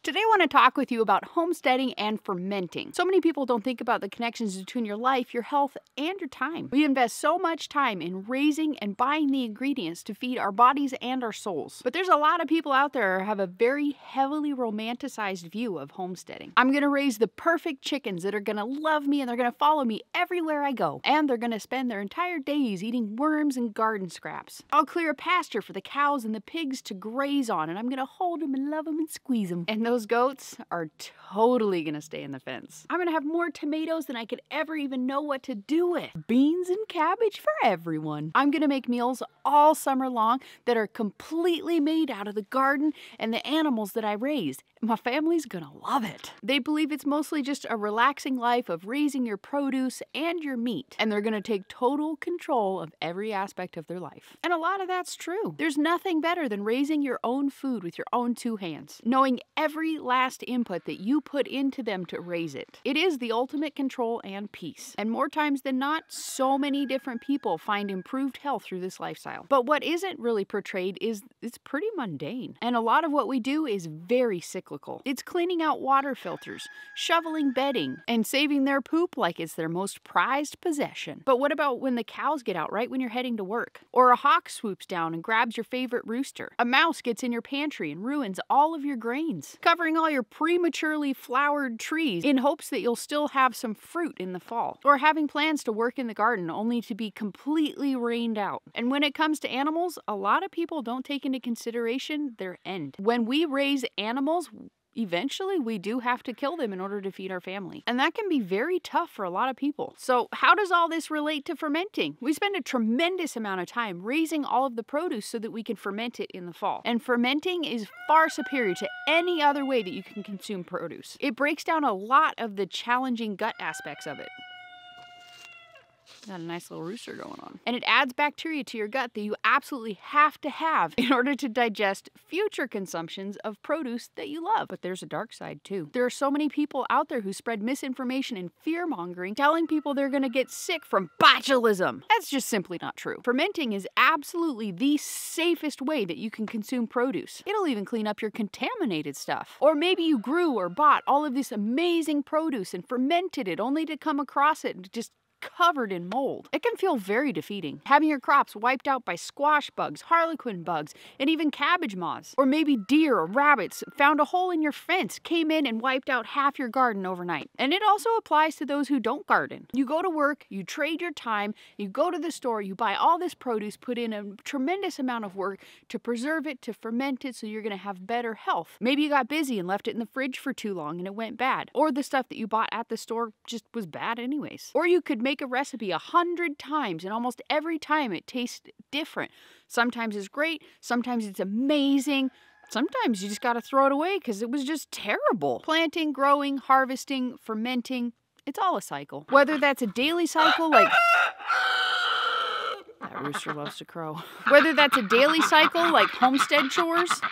Today I want to talk with you about homesteading and fermenting. So many people don't think about the connections between your life, your health, and your time. We invest so much time in raising and buying the ingredients to feed our bodies and our souls. But there's a lot of people out there who have a very heavily romanticized view of homesteading. I'm going to raise the perfect chickens that are going to love me and they're going to follow me everywhere I go. And they're going to spend their entire days eating worms and garden scraps. I'll clear a pasture for the cows and the pigs to graze on, and I'm going to hold them and love them and squeeze them. And those goats are totally gonna stay in the fence. I'm gonna have more tomatoes than I could ever even know what to do with. Beans and cabbage for everyone. I'm gonna make meals all summer long that are completely made out of the garden and the animals that I raised. My family's gonna love it. They believe it's mostly just a relaxing life of raising your produce and your meat, and they're gonna take total control of every aspect of their life. And a lot of that's true. There's nothing better than raising your own food with your own two hands, knowing every last input that you put into them to raise it. It is the ultimate control and peace. And more times than not, so many different people find improved health through this lifestyle. But what isn't really portrayed is it's pretty mundane. And a lot of what we do is very cyclical. It's cleaning out water filters, shoveling bedding, and saving their poop like it's their most prized possession. But what about when the cows get out right when you're heading to work? Or a hawk swoops down and grabs your favorite rooster? A mouse gets in your pantry and ruins all of your grains, covering all your prematurely flowered trees in hopes that you'll still have some fruit in the fall. Or having plans to work in the garden only to be completely rained out. And when it comes to animals, a lot of people don't take into consideration their end. When we raise animals, eventually we do have to kill them in order to feed our family. And that can be very tough for a lot of people. So how does all this relate to fermenting? We spend a tremendous amount of time raising all of the produce so that we can ferment it in the fall. And fermenting is far superior to any other way that you can consume produce. It breaks down a lot of the challenging gut aspects of it. Got a nice little rooster going on. And it adds bacteria to your gut that you absolutely have to have in order to digest future consumptions of produce that you love. But there's a dark side too. There are so many people out there who spread misinformation and fear-mongering, telling people they're gonna get sick from botulism. That's just simply not true. Fermenting is absolutely the safest way that you can consume produce. It'll even clean up your contaminated stuff. Or maybe you grew or bought all of this amazing produce and fermented it only to come across it and just covered in mold. It can feel very defeating. Having your crops wiped out by squash bugs, harlequin bugs, and even cabbage moths. Or maybe deer or rabbits found a hole in your fence, came in and wiped out half your garden overnight. And it also applies to those who don't garden. You go to work, you trade your time, you go to the store, you buy all this produce, put in a tremendous amount of work to preserve it, to ferment it so you're gonna have better health. Maybe you got busy and left it in the fridge for too long and it went bad. Or the stuff that you bought at the store just was bad anyways. Or you could make a recipe 100 times and almost every time it tastes different. Sometimes it's great, sometimes it's amazing, sometimes you just gotta throw it away because it was just terrible. Planting, growing, harvesting, fermenting, it's all a cycle. Whether that's a daily cycle like... That rooster loves to crow. Whether that's a daily cycle like homestead chores,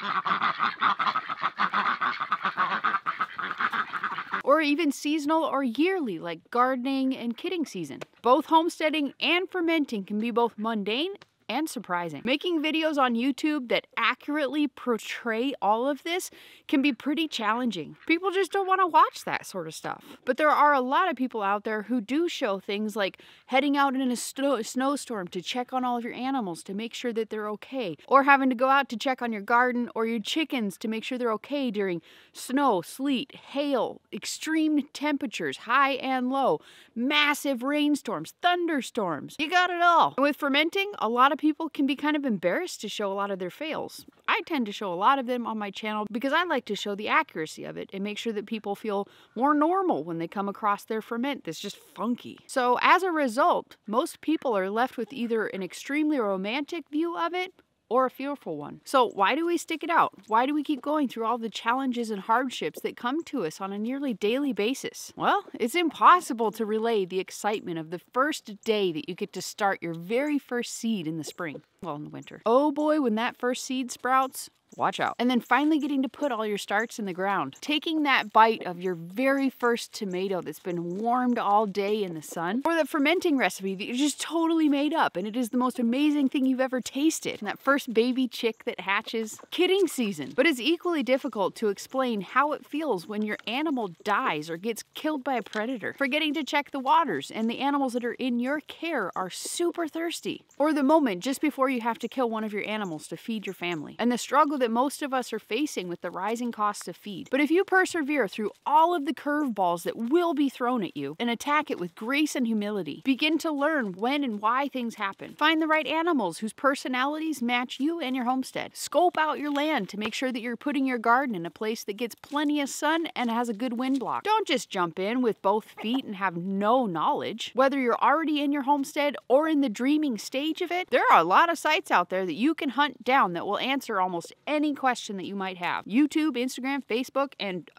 or even seasonal or yearly like gardening and kidding season. Both homesteading and fermenting can be both mundane and surprising. Making videos on YouTube that accurately portray all of this can be pretty challenging. People just don't want to watch that sort of stuff. But there are a lot of people out there who do show things like heading out in a snowstorm to check on all of your animals to make sure that they're okay, or having to go out to check on your garden or your chickens to make sure they're okay during snow, sleet, hail, extreme temperatures, high and low, massive rainstorms, thunderstorms. You got it all. And with fermenting, a lot of people can be kind of embarrassed to show a lot of their fails. I tend to show a lot of them on my channel because I like to show the accuracy of it and make sure that people feel more normal when they come across their ferment that's just funky. So as a result, most people are left with either an extremely romantic view of it or a fearful one. So why do we stick it out? Why do we keep going through all the challenges and hardships that come to us on a nearly daily basis? Well, it's impossible to relay the excitement of the first day that you get to start your very first seed in the spring. Well, in the winter. Oh boy, when that first seed sprouts, watch out. And then finally getting to put all your starts in the ground. Taking that bite of your very first tomato that's been warmed all day in the sun, or the fermenting recipe that you just totally made up and it is the most amazing thing you've ever tasted. And that first baby chick that hatches. Kidding season. But it's equally difficult to explain how it feels when your animal dies or gets killed by a predator. Forgetting to check the waters and the animals that are in your care are super thirsty. Or the moment just before you have to kill one of your animals to feed your family. And the struggle that most of us are facing with the rising costs of feed. But if you persevere through all of the curveballs that will be thrown at you and attack it with grace and humility, begin to learn when and why things happen. Find the right animals whose personalities match you and your homestead. Scope out your land to make sure that you're putting your garden in a place that gets plenty of sun and has a good wind block. Don't just jump in with both feet and have no knowledge. Whether you're already in your homestead or in the dreaming stage of it, there are a lot of sites out there that you can hunt down that will answer almost any question that you might have. YouTube, Instagram, Facebook, and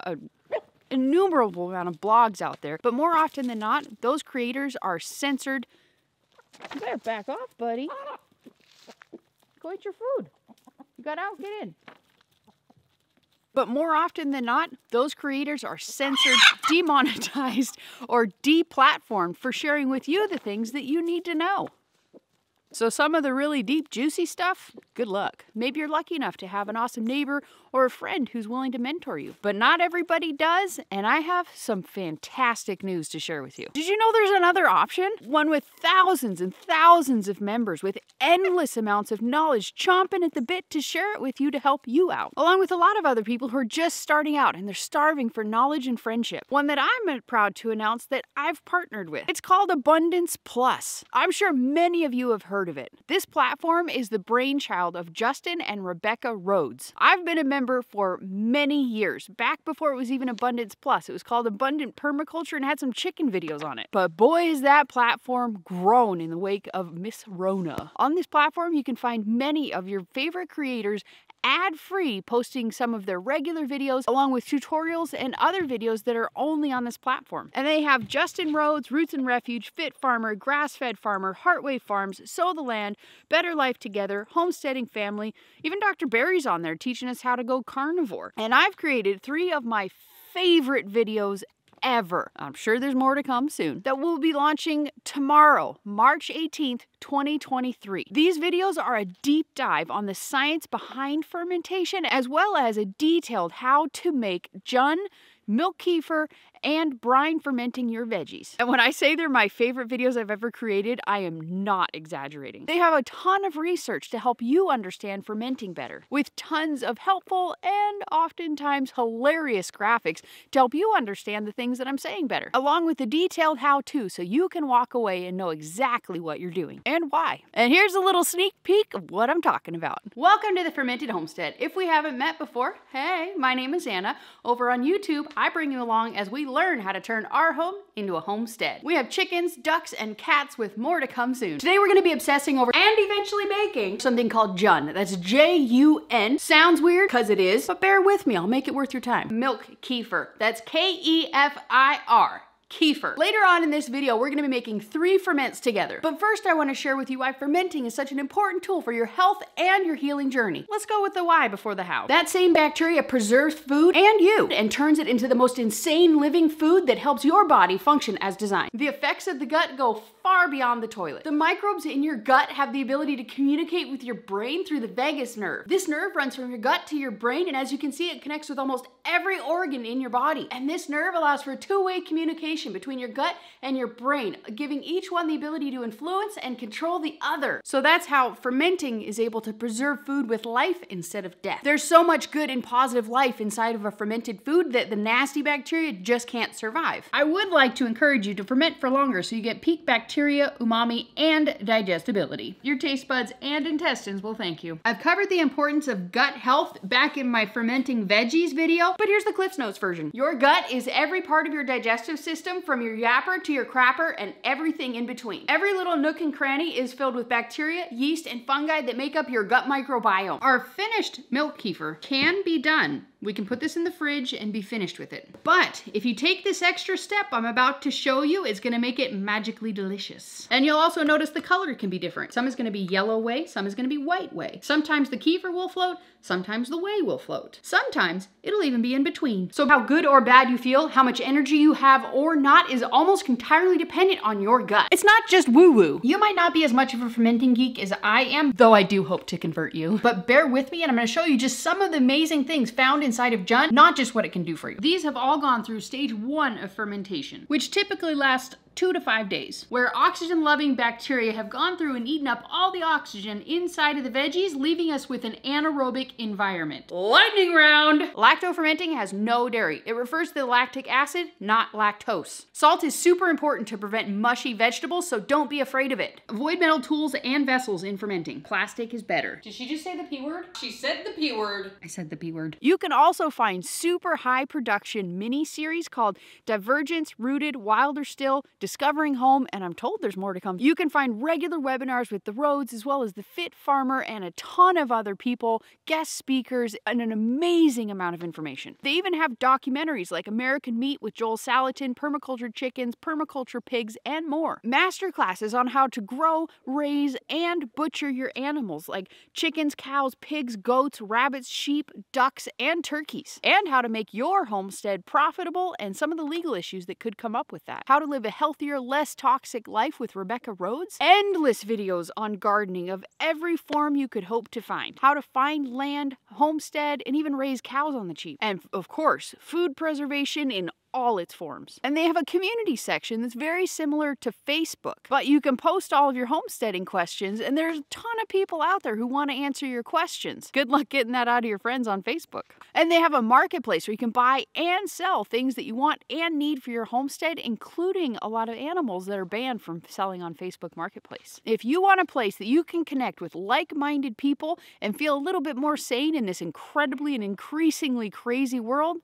innumerable amount of blogs out there. But more often than not, those creators are censored. You better back off, buddy. Go eat your food. You got out, get in. But more often than not, those creators are censored, demonetized, or deplatformed for sharing with you the things that you need to know. So some of the really deep, juicy stuff, good luck. Maybe you're lucky enough to have an awesome neighbor or a friend who's willing to mentor you. But not everybody does, and I have some fantastic news to share with you. Did you know there's another option? One with thousands and thousands of members with endless amounts of knowledge chomping at the bit to share it with you to help you out. Along with a lot of other people who are just starting out and they're starving for knowledge and friendship. One that I'm proud to announce that I've partnered with. It's called Abundance Plus. I'm sure many of you have heard of it. This platform is the brainchild of Justin and Rebecca Rhodes. I've been a member for many years, back before it was even Abundance Plus. It was called Abundant Permaculture and had some chicken videos on it. But boy, is that platform grown in the wake of Miss Rona. On this platform, you can find many of your favorite creators ad-free, posting some of their regular videos along with tutorials and other videos that are only on this platform. And they have Justin Rhodes, Roots and Refuge, Fit Farmer, Grass-Fed Farmer, Heartway Farms, Sow the Land, Better Life Together, Homesteading Family, even Dr. Barry's on there teaching us how to go carnivore. And I've created 3 of my favorite videos ever. I'm sure there's more to come soon. That will be launching tomorrow, March 18th, 2023. These videos are a deep dive on the science behind fermentation, as well as a detailed how to make Jun, milk kefir, and brine fermenting your veggies. And when I say they're my favorite videos I've ever created, I am not exaggerating. They have a ton of research to help you understand fermenting better, with tons of helpful and oftentimes hilarious graphics to help you understand the things that I'm saying better, along with the detailed how-to so you can walk away and know exactly what you're doing and why. And here's a little sneak peek of what I'm talking about. Welcome to the Fermented Homestead. If we haven't met before, hey, my name is Anna. Over on YouTube, I bring you along as we learn how to turn our home into a homestead. We have chickens, ducks, and cats with more to come soon. Today we're gonna be obsessing over and eventually making something called Jun. That's J-U-N. Sounds weird, cause it is, but bear with me, I'll make it worth your time. Milk kefir. That's K-E-F-I-R. Kefir. Later on in this video, we're gonna be making 3 ferments together. But first, I wanna share with you why fermenting is such an important tool for your health and your healing journey. Let's go with the why before the how. That same bacteria preserves food and you and turns it into the most insane living food that helps your body function as designed. The effects of the gut go far beyond the toilet. The microbes in your gut have the ability to communicate with your brain through the vagus nerve. This nerve runs from your gut to your brain, and as you can see, it connects with almost every organ in your body. And this nerve allows for a two-way communication between your gut and your brain, giving each one the ability to influence and control the other. So that's how fermenting is able to preserve food with life instead of death. There's so much good and positive life inside of a fermented food that the nasty bacteria just can't survive. I would like to encourage you to ferment for longer so you get peak bacteria, umami, and digestibility. Your taste buds and intestines will thank you. I've covered the importance of gut health back in my fermenting veggies video, but here's the Cliff's Notes version. Your gut is every part of your digestive system, from your yapper to your crapper and everything in between. Every little nook and cranny is filled with bacteria, yeast, and fungi that make up your gut microbiome. Our finished milk kefir can be done We can put this in the fridge and be finished with it. But if you take this extra step I'm about to show you, it's gonna make it magically delicious. And you'll also notice the color can be different. Some is gonna be yellow whey, some is gonna be white whey. Sometimes the kefir will float, sometimes the whey will float. Sometimes it'll even be in between. So how good or bad you feel, how much energy you have or not is almost entirely dependent on your gut. It's not just woo-woo. You might not be as much of a fermenting geek as I am, though I do hope to convert you. But bear with me and I'm gonna show you just some of the amazing things found inside of Jun, not just what it can do for you. These have all gone through stage 1 of fermentation, which typically lasts 2 to 5 days, where oxygen-loving bacteria have gone through and eaten up all the oxygen inside of the veggies, leaving us with an anaerobic environment. Lightning round! Lacto-fermenting has no dairy. It refers to the lactic acid, not lactose. Salt is super important to prevent mushy vegetables, so don't be afraid of it. Avoid metal tools and vessels in fermenting. Plastic is better. Did she just say the P word? She said the P word. I said the P word. You can also find super high production mini-series called Divergence, Rooted, Wilder Still, Discovering Home, and I'm told there's more to come. You can find regular webinars with the Rhodes as well as the Fit Farmer and a ton of other people, guest speakers, and an amazing amount of information. They even have documentaries like American Meat with Joel Salatin, Permaculture Chickens, Permaculture Pigs, and more. Master classes on how to grow, raise, and butcher your animals like chickens, cows, pigs, goats, rabbits, sheep, ducks, and turkeys. And how to make your homestead profitable and some of the legal issues that could come up with that. How to live a healthier, less toxic life with Rebecca Rhodes. Endless videos on gardening of every form you could hope to find. How to find land, homestead, and even raise cows on the cheap. And of course, food preservation in all its forms. And they have a community section that's very similar to Facebook, but you can post all of your homesteading questions and there's a ton of people out there who want to answer your questions. Good luck getting that out of your friends on Facebook. And they have a marketplace where you can buy and sell things that you want and need for your homestead, including a lot of animals that are banned from selling on Facebook Marketplace. If you want a place that you can connect with like-minded people and feel a little bit more sane in this incredibly and increasingly crazy world,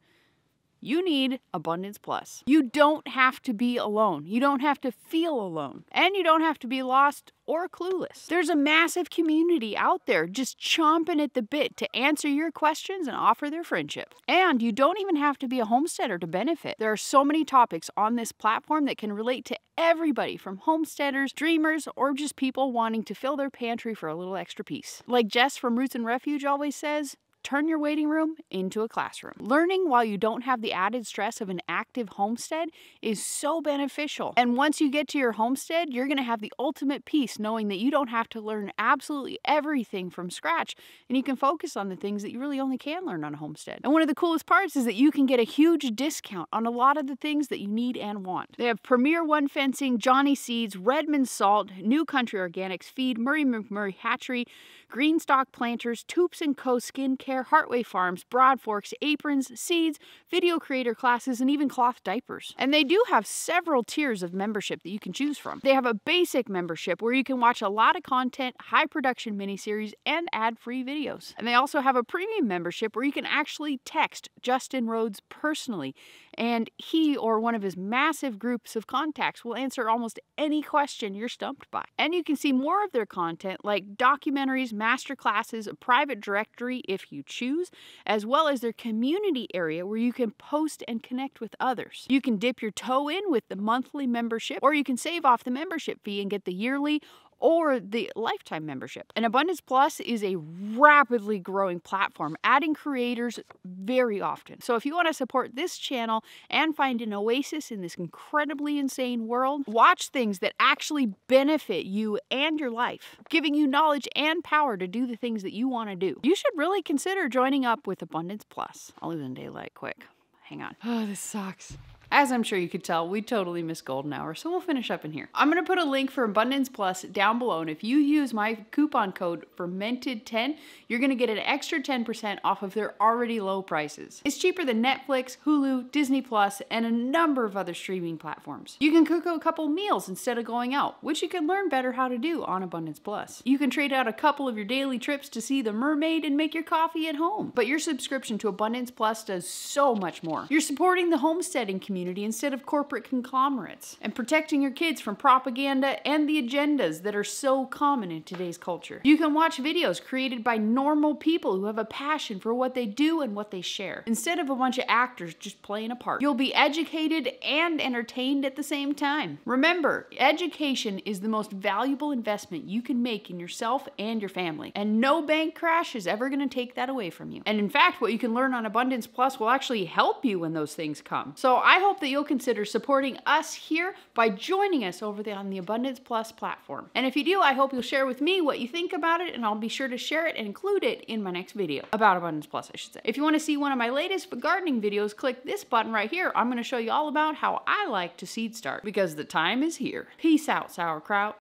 you need Abundance Plus. You don't have to be alone. You don't have to feel alone. And you don't have to be lost or clueless. There's a massive community out there just chomping at the bit to answer your questions and offer their friendship. And you don't even have to be a homesteader to benefit. There are so many topics on this platform that can relate to everybody from homesteaders, dreamers, or just people wanting to fill their pantry for a little extra piece. Like Jess from Roots and Refuge always says, turn your waiting room into a classroom. Learning while you don't have the added stress of an active homestead is so beneficial. And once you get to your homestead, you're going to have the ultimate peace knowing that you don't have to learn absolutely everything from scratch, and you can focus on the things that you really only can learn on a homestead. And one of the coolest parts is that you can get a huge discount on a lot of the things that you need and want. They have Premier One Fencing, Johnny Seeds, Redmond Salt, New Country Organics Feed, Murray McMurray Hatchery, Greenstock Planters, Toops & Co. Skincare, Heartway Farms, Broad Forks, Aprons, Seeds, video creator classes, and even cloth diapers. And they do have several tiers of membership that you can choose from. They have a basic membership where you can watch a lot of content, high production miniseries, and ad-free videos. And they also have a premium membership where you can actually text Justin Rhodes personally, and he or one of his massive groups of contacts will answer almost any question you're stumped by. And you can see more of their content like documentaries, master classes, a private directory if you choose, as well as their community area where you can post and connect with others. You can dip your toe in with the monthly membership, or you can save off the membership fee and get the yearly or the lifetime membership. And Abundance Plus is a rapidly growing platform, adding creators very often. So if you want to support this channel and find an oasis in this incredibly insane world, watch things that actually benefit you and your life, giving you knowledge and power to do the things that you want to do. You should really consider joining up with Abundance Plus. I'll leave it in daylight quick. Hang on. Oh, this sucks. As I'm sure you could tell, we totally missed golden hour, so we'll finish up in here. I'm going to put a link for Abundance Plus down below, and if you use my coupon code Fermented10, you're going to get an extra 10% off of their already low prices. It's cheaper than Netflix, Hulu, Disney Plus, and a number of other streaming platforms. You can cook a couple meals instead of going out, which you can learn better how to do on Abundance Plus. You can trade out a couple of your daily trips to see the mermaid and make your coffee at home. But your subscription to Abundance Plus does so much more. You're supporting the homesteading community community instead of corporate conglomerates, and protecting your kids from propaganda and the agendas that are so common in today's culture. You can watch videos created by normal people who have a passion for what they do and what they share, instead of a bunch of actors just playing a part. You'll be educated and entertained at the same time. Remember, education is the most valuable investment you can make in yourself and your family, and no bank crash is ever going to take that away from you. And in fact, what you can learn on Abundance Plus will actually help you when those things come. So I hope that you'll consider supporting us here by joining us over on the Abundance Plus platform. And if you do, I hope you'll share with me what you think about it, and I'll be sure to share it and include it in my next video about Abundance Plus, I should say. If you want to see one of my latest gardening videos, click this button right here. I'm going to show you all about how I like to seed start, because the time is here. Peace out, sauerkraut.